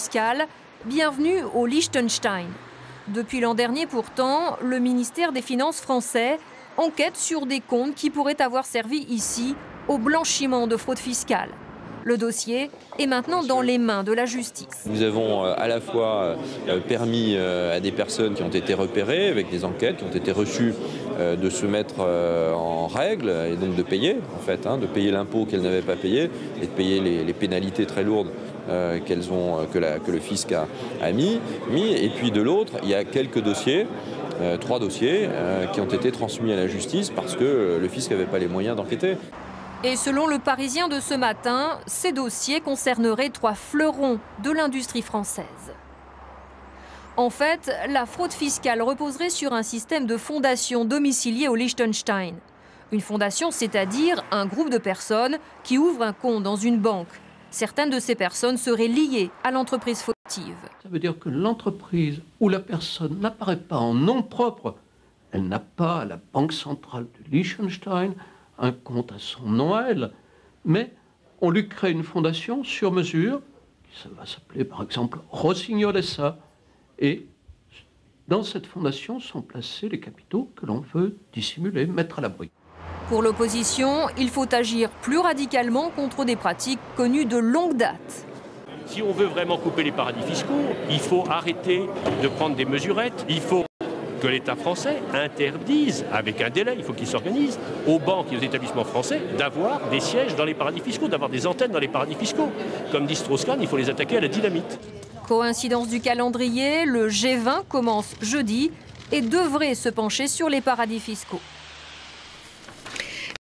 fiscale, bienvenue au Liechtenstein. Depuis l'an dernier pourtant, le ministère des Finances français enquête sur des comptes qui pourraient avoir servi ici au blanchiment de fraude fiscale. Le dossier est maintenant dans les mains de la justice. Nous avons à la fois permis à des personnes qui ont été repérées avec des enquêtes, qui ont été reçues, de se mettre en règle et donc de payer, en fait, de payer l'impôt qu'elles n'avaient pas payé et de payer les pénalités très lourdes que le fisc a mis. Et puis de l'autre, il y a quelques dossiers, 3 dossiers, qui ont été transmis à la justice parce que le fisc n'avait pas les moyens d'enquêter. Et selon le Parisien de ce matin, ces dossiers concerneraient 3 fleurons de l'industrie française. En fait, la fraude fiscale reposerait sur un système de fondation domicilié au Liechtenstein. Une fondation, c'est-à-dire un groupe de personnes qui ouvrent un compte dans une banque. Certaines de ces personnes seraient liées à l'entreprise fautive. Ça veut dire que l'entreprise ou la personne n'apparaît pas en nom propre. Elle n'a pas à la Banque centrale du Liechtenstein un compte à son nom à elle, mais on lui crée une fondation sur mesure, ça va s'appeler par exemple Rossignol SA, et dans cette fondation sont placés les capitaux que l'on veut dissimuler, mettre à l'abri. Pour l'opposition, il faut agir plus radicalement contre des pratiques connues de longue date. Si on veut vraiment couper les paradis fiscaux, il faut arrêter de prendre des mesurettes, il faut que l'État français interdise, avec un délai, il faut qu'il s'organise, aux banques et aux établissements français d'avoir des sièges dans les paradis fiscaux, d'avoir des antennes dans les paradis fiscaux. Comme dit Strauss-Kahn, il faut les attaquer à la dynamite. Coïncidence du calendrier, le G20 commence jeudi et devrait se pencher sur les paradis fiscaux.